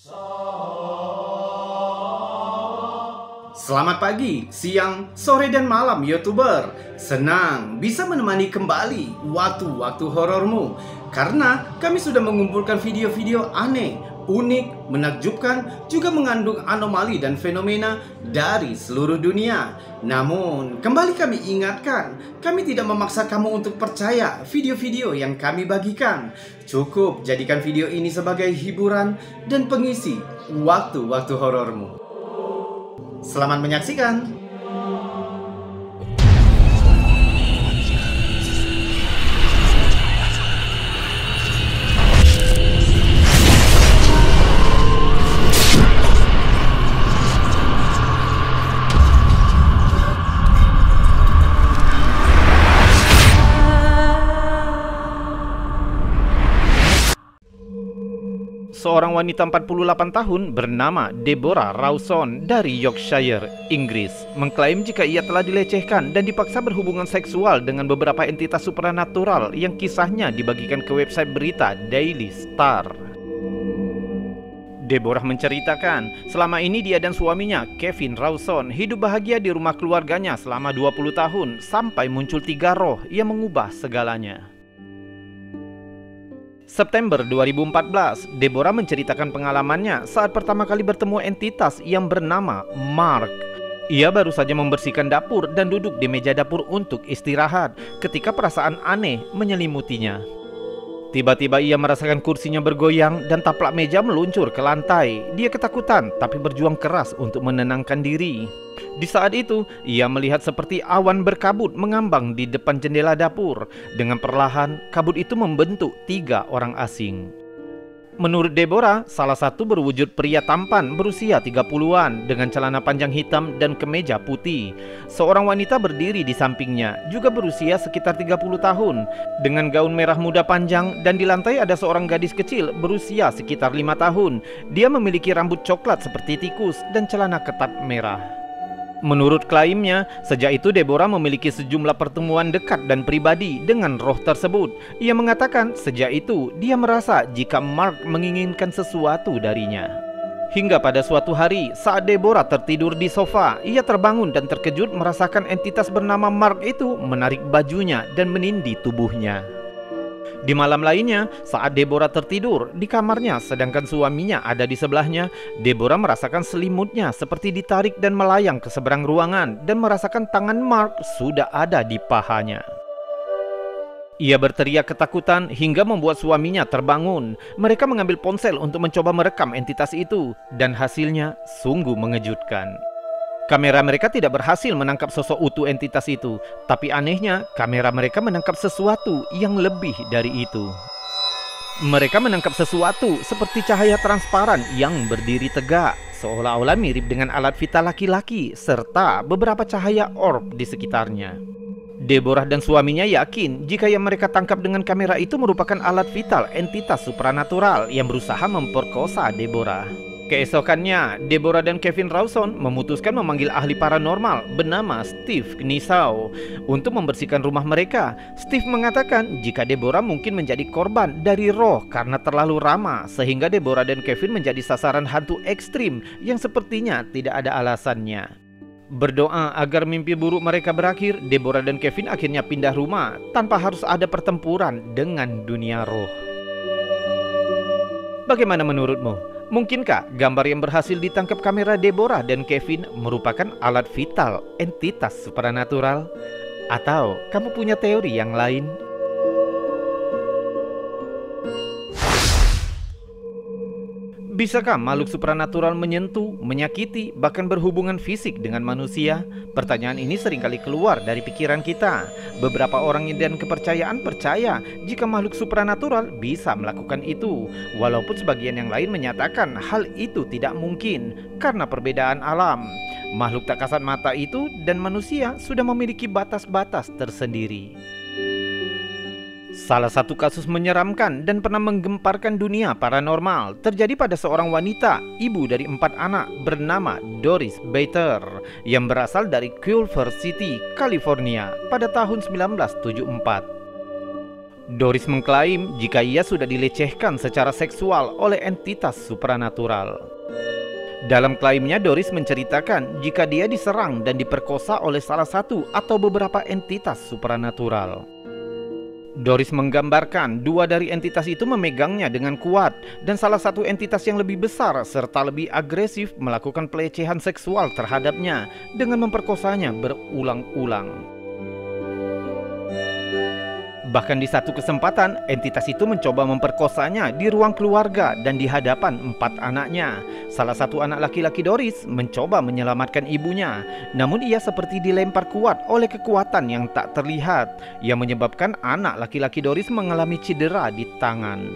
Selamat pagi, siang, sore, dan malam YouTuber. Senang bisa menemani kembali waktu-waktu horormu, karena kami sudah mengumpulkan video-video aneh, unik, menakjubkan, juga mengandung anomali dan fenomena dari seluruh dunia. Namun, kembali kami ingatkan, kami tidak memaksa kamu untuk percaya video-video yang kami bagikan. Cukup jadikan video ini sebagai hiburan dan pengisi waktu-waktu horormu. Selamat menyaksikan. Seorang wanita 48 tahun bernama Deborah Rawson dari Yorkshire, Inggris, mengklaim jika ia telah dilecehkan dan dipaksa berhubungan seksual dengan beberapa entitas supranatural yang kisahnya dibagikan ke website berita Daily Star. Deborah menceritakan, selama ini dia dan suaminya, Kevin Rawson, hidup bahagia di rumah keluarganya selama 20 tahun sampai muncul 3 roh yang mengubah segalanya. September 2014, Deborah menceritakan pengalamannya saat pertama kali bertemu entitas yang bernama Mark. Ia baru saja membersihkan dapur dan duduk di meja dapur untuk istirahat ketika perasaan aneh menyelimutinya. Tiba-tiba ia merasakan kursinya bergoyang dan taplak meja meluncur ke lantai. Dia ketakutan tapi berjuang keras untuk menenangkan diri. Di saat itu, ia melihat seperti awan berkabut mengambang di depan jendela dapur. Dengan perlahan, kabut itu membentuk 3 orang asing. Menurut Deborah, salah satu berwujud pria tampan berusia 30-an dengan celana panjang hitam dan kemeja putih. Seorang wanita berdiri di sampingnya, juga berusia sekitar 30 tahun, dengan gaun merah muda panjang, dan di lantai ada seorang gadis kecil berusia sekitar 5 tahun. Dia memiliki rambut coklat seperti tikus dan celana ketat merah. Menurut klaimnya, sejak itu Deborah memiliki sejumlah pertemuan dekat dan pribadi dengan roh tersebut. Ia mengatakan sejak itu dia merasa jika Mark menginginkan sesuatu darinya. Hingga pada suatu hari saat Deborah tertidur di sofa, ia terbangun dan terkejut merasakan entitas bernama Mark itu menarik bajunya dan menindih tubuhnya. Di malam lainnya, saat Deborah tertidur di kamarnya sedangkan suaminya ada di sebelahnya, Deborah merasakan selimutnya seperti ditarik dan melayang ke seberang ruangan dan merasakan tangan Mark sudah ada di pahanya. Ia berteriak ketakutan hingga membuat suaminya terbangun. Mereka mengambil ponsel untuk mencoba merekam entitas itu dan hasilnya sungguh mengejutkan. Kamera mereka tidak berhasil menangkap sosok utuh entitas itu, tapi anehnya kamera mereka menangkap sesuatu yang lebih dari itu. Mereka menangkap sesuatu seperti cahaya transparan yang berdiri tegak, seolah-olah mirip dengan alat vital laki-laki, serta beberapa cahaya orb di sekitarnya. Deborah dan suaminya yakin jika yang mereka tangkap dengan kamera itu merupakan alat vital entitas supranatural yang berusaha memperkosa Deborah. Keesokannya, Deborah dan Kevin Rawson memutuskan memanggil ahli paranormal bernama Steve Knisau untuk membersihkan rumah mereka. Steve mengatakan jika Deborah mungkin menjadi korban dari roh karena terlalu ramah, sehingga Deborah dan Kevin menjadi sasaran hantu ekstrim yang sepertinya tidak ada alasannya. Berdoa agar mimpi buruk mereka berakhir, Deborah dan Kevin akhirnya pindah rumah tanpa harus ada pertempuran dengan dunia roh. Bagaimana menurutmu? Mungkinkah gambar yang berhasil ditangkap kamera Deborah dan Kevin merupakan alat vital entitas supranatural? Atau kamu punya teori yang lain? Bisakah makhluk supranatural menyentuh, menyakiti, bahkan berhubungan fisik dengan manusia? Pertanyaan ini seringkali keluar dari pikiran kita. Beberapa orang dan kepercayaan percaya jika makhluk supranatural bisa melakukan itu, walaupun sebagian yang lain menyatakan hal itu tidak mungkin karena perbedaan alam. Makhluk tak kasat mata itu dan manusia sudah memiliki batas-batas tersendiri. Salah satu kasus menyeramkan dan pernah menggemparkan dunia paranormal terjadi pada seorang wanita, ibu dari 4 anak bernama Doris Bader yang berasal dari Culver City, California pada tahun 1974. Doris mengklaim jika ia sudah dilecehkan secara seksual oleh entitas supranatural. Dalam klaimnya, Doris menceritakan jika dia diserang dan diperkosa oleh salah satu atau beberapa entitas supranatural. Doris menggambarkan dua dari entitas itu memegangnya dengan kuat, dan salah satu entitas yang lebih besar serta lebih agresif melakukan pelecehan seksual terhadapnya dengan memperkosanya berulang-ulang. Bahkan di satu kesempatan, entitas itu mencoba memperkosanya di ruang keluarga dan di hadapan 4 anaknya. Salah satu anak laki-laki Doris mencoba menyelamatkan ibunya, namun ia seperti dilempar kuat oleh kekuatan yang tak terlihat, yang menyebabkan anak laki-laki Doris mengalami cedera di tangan.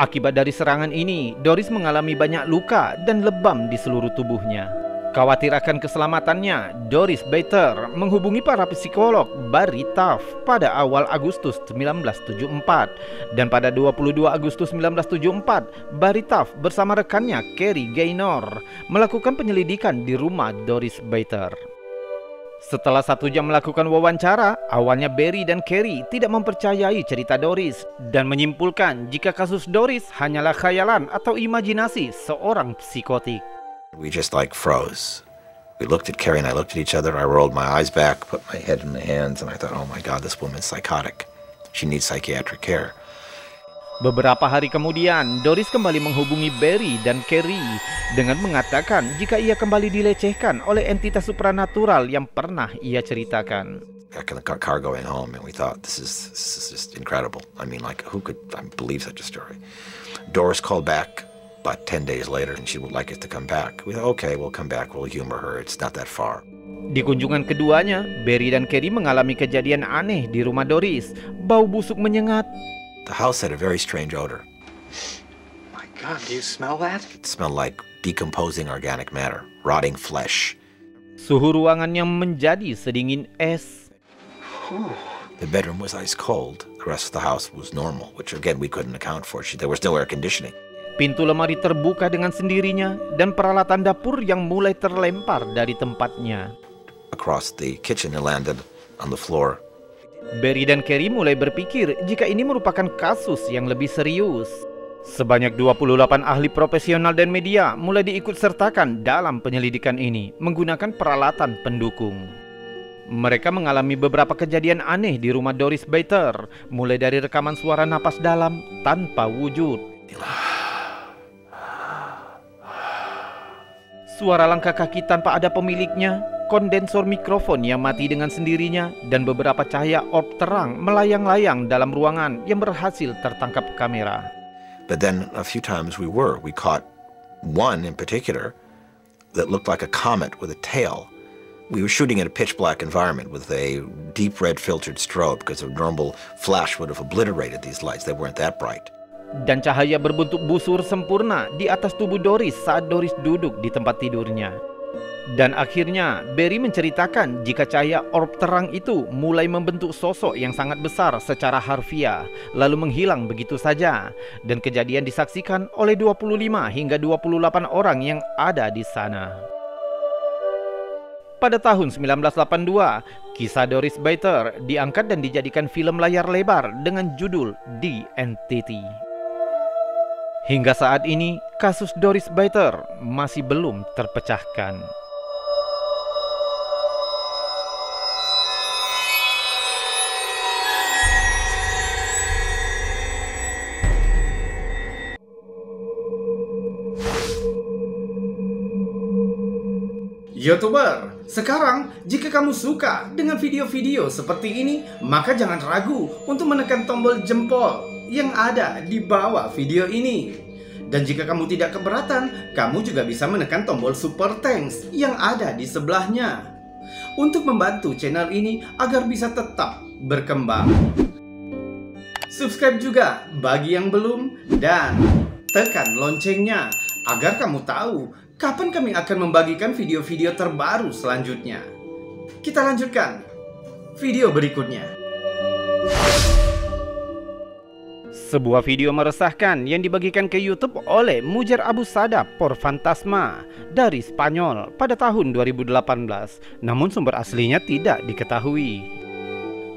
Akibat dari serangan ini, Doris mengalami banyak luka dan lebam di seluruh tubuhnya. Khawatir akan keselamatannya, Doris Bader menghubungi para psikolog Barry Taff pada awal Agustus 1974. Dan pada 22 Agustus 1974, Barry Taff bersama rekannya Carrie Gaynor melakukan penyelidikan di rumah Doris Bader. Setelah 1 jam melakukan wawancara, awalnya Barry dan Carrie tidak mempercayai cerita Doris dan menyimpulkan jika kasus Doris hanyalah khayalan atau imajinasi seorang psikotik. We just like froze. We looked at Carrie and I looked at each other. I rolled my eyes back, put my head in my hands, and I thought, oh my God, this woman's psychotic. She needs psychiatric care. Beberapa hari kemudian, Doris kembali menghubungi Barry dan Carrie dengan mengatakan jika ia kembali dilecehkan oleh entitas supranatural yang pernah ia ceritakan. Back in the car going home, and we thought, this is just incredible. I mean, like, who could believe such a story? Doris called back about 10 days later, and she would like us to come back. We thought, okay, we'll come back, we'll humor her, it's not that far. Di kunjungan keduanya, Barry dan Carrie mengalami kejadian aneh di rumah Doris. Bau busuk menyengat. The house had a very strange odor. My God, do you smell that? It smelled like decomposing organic matter, rotting flesh. Suhu ruangannya menjadi sedingin es. The bedroom was ice cold. The rest of the house was normal, which again we couldn't account for. There was no air conditioning. Pintu lemari terbuka dengan sendirinya dan peralatan dapur yang mulai terlempar dari tempatnya. Across the kitchen, it landed on the floor. Barry dan Carrie mulai berpikir jika ini merupakan kasus yang lebih serius. Sebanyak 28 ahli profesional dan media mulai diikut sertakan dalam penyelidikan ini menggunakan peralatan pendukung. Mereka mengalami beberapa kejadian aneh di rumah Doris Bader, mulai dari rekaman suara napas dalam tanpa wujud, suara langkah kaki tanpa ada pemiliknya, kondensor mikrofon yang mati dengan sendirinya, dan beberapa cahaya orb terang melayang-layang dalam ruangan yang berhasil tertangkap kamera. But then a few times we caught one in particular that looked like a comet with a tail. We were shooting in a pitch black environment with a deep red filtered strobe because a normal flash would have obliterated these lights. They weren't that bright. Dan cahaya berbentuk busur sempurna di atas tubuh Doris saat Doris duduk di tempat tidurnya. Dan akhirnya Barry menceritakan jika cahaya orb terang itu mulai membentuk sosok yang sangat besar secara harfiah, lalu menghilang begitu saja. Dan kejadian disaksikan oleh 25 hingga 28 orang yang ada di sana. Pada tahun 1982, kisah Doris Bader diangkat dan dijadikan film layar lebar dengan judul The Entity. Hingga saat ini, kasus Doris Bader masih belum terpecahkan. YouTuber, sekarang jika kamu suka dengan video-video seperti ini, maka jangan ragu untuk menekan tombol jempol yang ada di bawah video ini. Dan jika kamu tidak keberatan, kamu juga bisa menekan tombol super thanks yang ada di sebelahnya untuk membantu channel ini agar bisa tetap berkembang. Subscribe juga bagi yang belum dan tekan loncengnya agar kamu tahu kapan kami akan membagikan video-video terbaru selanjutnya. Kita lanjutkan video berikutnya. Sebuah video meresahkan yang dibagikan ke YouTube oleh Mujer Abu Sadab por Fantasma dari Spanyol pada tahun 2018, namun sumber aslinya tidak diketahui.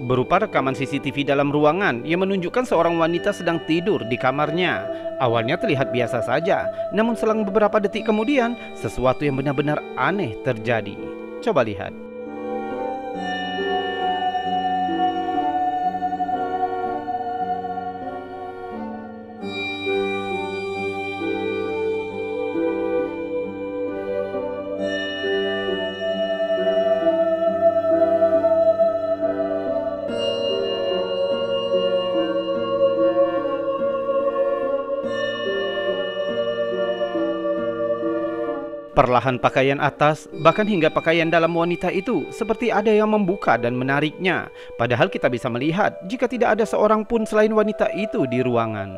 berupa rekaman CCTV dalam ruangan yang menunjukkan seorang wanita sedang tidur di kamarnya. Awalnya terlihat biasa saja, namun selang beberapa detik kemudian, sesuatu yang benar-benar aneh terjadi. Coba lihat. Perlahan pakaian atas, bahkan hingga pakaian dalam wanita itu seperti ada yang membuka dan menariknya. Padahal kita bisa melihat jika tidak ada seorang pun selain wanita itu di ruangan.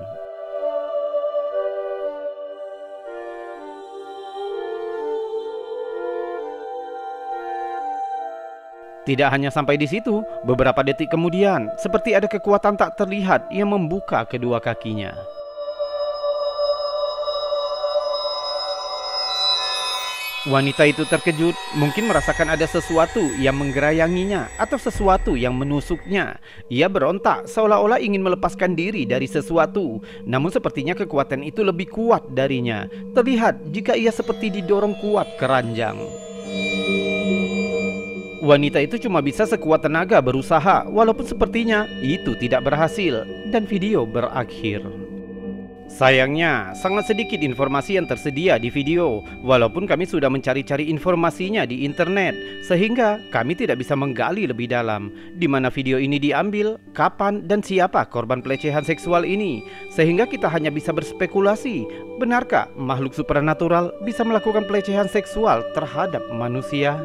Tidak hanya sampai di situ, beberapa detik kemudian, seperti ada kekuatan tak terlihat yang membuka kedua kakinya. Wanita itu terkejut, mungkin merasakan ada sesuatu yang menggerayanginya atau sesuatu yang menusuknya. Ia berontak seolah-olah ingin melepaskan diri dari sesuatu, namun sepertinya kekuatan itu lebih kuat darinya. Terlihat jika ia seperti didorong kuat ke ranjang. Wanita itu cuma bisa sekuat tenaga berusaha, walaupun sepertinya itu tidak berhasil, dan video berakhir. Sayangnya, sangat sedikit informasi yang tersedia di video, walaupun kami sudah mencari-cari informasinya di internet, sehingga kami tidak bisa menggali lebih dalam, di mana video ini diambil, kapan, dan siapa korban pelecehan seksual ini, sehingga kita hanya bisa berspekulasi, benarkah makhluk supernatural bisa melakukan pelecehan seksual terhadap manusia?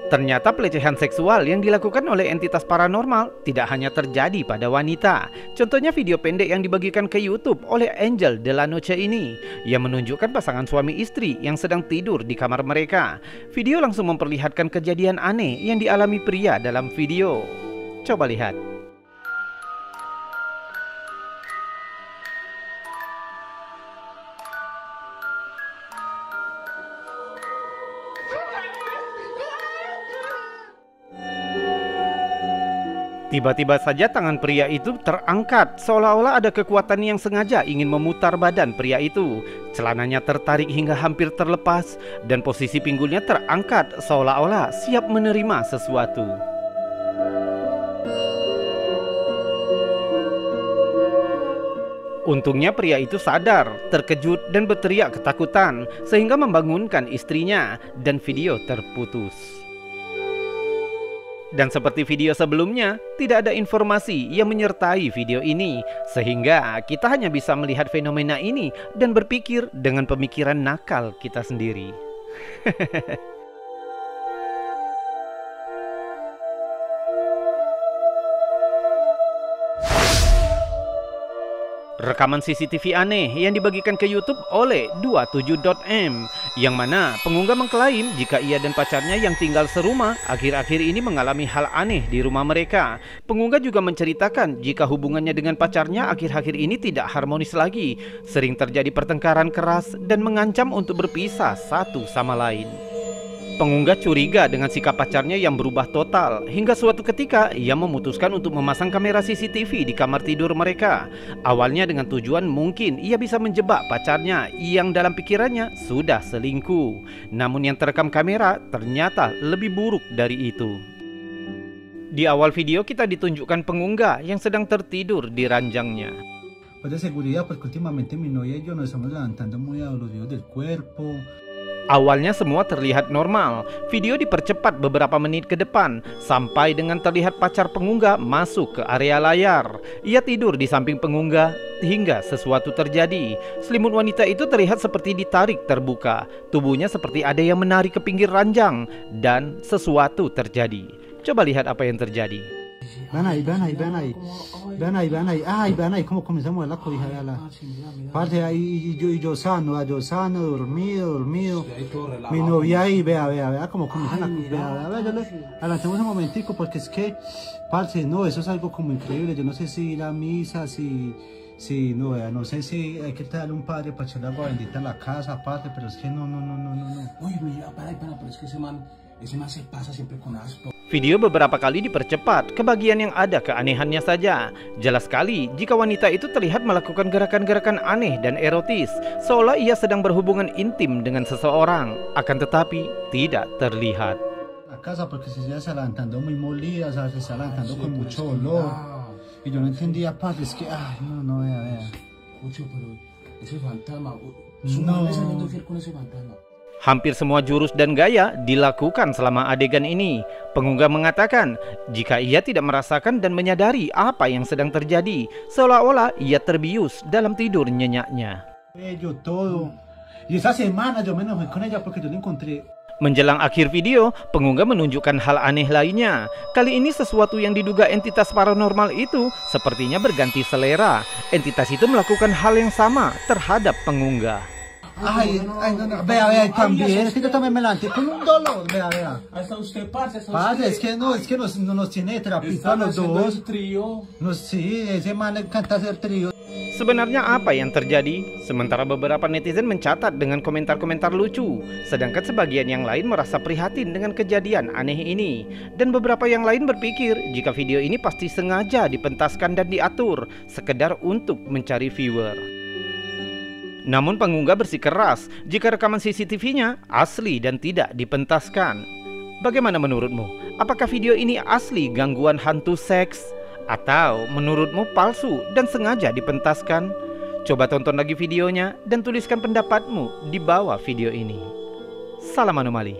Ternyata pelecehan seksual yang dilakukan oleh entitas paranormal tidak hanya terjadi pada wanita. Contohnya video pendek yang dibagikan ke YouTube oleh Angel de la Noche ini, yang menunjukkan pasangan suami istri yang sedang tidur di kamar mereka. Video langsung memperlihatkan kejadian aneh yang dialami pria dalam video. Coba lihat. Tiba-tiba saja tangan pria itu terangkat, seolah-olah ada kekuatan yang sengaja ingin memutar badan pria itu. Celananya tertarik hingga hampir terlepas, dan posisi pinggulnya terangkat, seolah-olah siap menerima sesuatu. Untungnya pria itu sadar, terkejut, dan berteriak ketakutan, sehingga membangunkan istrinya, dan video terputus. Dan seperti video sebelumnya, tidak ada informasi yang menyertai video ini, sehingga kita hanya bisa melihat fenomena ini dan berpikir dengan pemikiran nakal kita sendiri. Rekaman CCTV aneh yang dibagikan ke YouTube oleh 27.m, yang mana pengunggah mengklaim jika ia dan pacarnya yang tinggal serumah akhir-akhir ini mengalami hal aneh di rumah mereka. Pengunggah juga menceritakan jika hubungannya dengan pacarnya akhir-akhir ini tidak harmonis lagi, sering terjadi pertengkaran keras dan mengancam untuk berpisah satu sama lain. Pengunggah curiga dengan sikap pacarnya yang berubah total, hingga suatu ketika ia memutuskan untuk memasang kamera CCTV di kamar tidur mereka. Awalnya dengan tujuan mungkin ia bisa menjebak pacarnya yang dalam pikirannya sudah selingkuh. Namun yang terekam kamera ternyata lebih buruk dari itu. Di awal video kita ditunjukkan pengunggah yang sedang tertidur di ranjangnya. Pues de seguridad, pues que últimamente mi novia y yo nos estamos levantando muy adoloridos del cuerpo. Awalnya semua terlihat normal. Video dipercepat beberapa menit ke depan, sampai dengan terlihat pacar pengunggah masuk ke area layar. Ia tidur di samping pengunggah hingga sesuatu terjadi. Selimut wanita itu terlihat seperti ditarik terbuka. Tubuhnya seperti ada yang menarik ke pinggir ranjang, dan sesuatu terjadi. Coba lihat apa yang terjadi. Vean ahí, vean ahí, vean ahí. Vean ahí, vean ahí. Ay, vean ahí cómo comenzamos a mover la cobija. Veanla. Parce, ahí yo sano, dormido. Mi novia ahí, vea cómo comienzan a... Vea, yo le adelantemos un momentico porque es que, parce, no, eso es algo como increíble. Yo no sé si ir a misa, si Sí, no, no sé si hay que traerle un padre para echarle agua bendita en la casa, aparte, pero es que no. Uy, para, pero es que ese man se pasa siempre con asco. Video beberapa kali dipercepat ke bagian yang ada keanehannya saja. Jelas sekali jika wanita itu terlihat melakukan gerakan-gerakan aneh dan erotis, seolah ia sedang berhubungan intim dengan seseorang, akan tetapi tidak terlihat. La casa porque se está levantando muy molida, o sea, se está levantando con mucho olor. Y yo no entendía, padre, es que, ay, no, vea. Ocho, pero ese fantasma, su madre saliendo fiel con ese fantasma. Hampir semua jurus dan gaya dilakukan selama adegan ini. Pengunggah mengatakan jika ia tidak merasakan dan menyadari apa yang sedang terjadi, seolah-olah ia terbius dalam tidur nyenyaknya. Yo todo. Y esa semana yo me enojé con ella porque yo la encontré. Menjelang akhir video, pengunggah menunjukkan hal aneh lainnya. Kali ini sesuatu yang diduga entitas paranormal itu sepertinya berganti selera. Entitas itu melakukan hal yang sama terhadap pengunggah. Ay, no, vea, también, es que yo también me levanté con un dolor, vea. Hasta usted, parce, Es que nos tiene terapista a los dos. Sí, ese man canta hacer trío. Sebenarnya apa yang terjadi? Sementara beberapa netizen mencatat dengan komentar-komentar lucu, sedangkan sebagian yang lain merasa prihatin dengan kejadian aneh ini. Dan beberapa yang lain berpikir jika video ini pasti sengaja dipentaskan dan diatur, sekedar untuk mencari viewer. Namun pengunggah bersikeras jika rekaman CCTV-nya asli dan tidak dipentaskan. Bagaimana menurutmu? Apakah video ini asli gangguan hantu seks? Atau menurutmu palsu dan sengaja dipentaskan? Coba tonton lagi videonya dan tuliskan pendapatmu di bawah video ini. Salam anomali.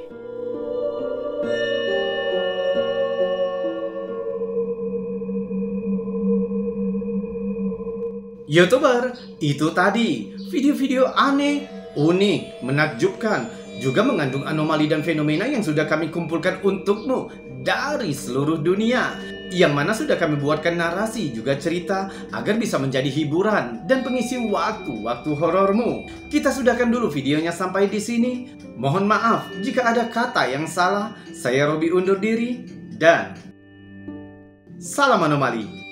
YouTuber, itu tadi video-video aneh, unik, menakjubkan, juga mengandung anomali dan fenomena yang sudah kami kumpulkan untukmu dari seluruh dunia, yang mana sudah kami buatkan narasi juga cerita agar bisa menjadi hiburan dan pengisi waktu-waktu horormu. Kita sudahkan dulu videonya sampai di sini. Mohon maaf jika ada kata yang salah. Saya Robi undur diri dan salam anomali.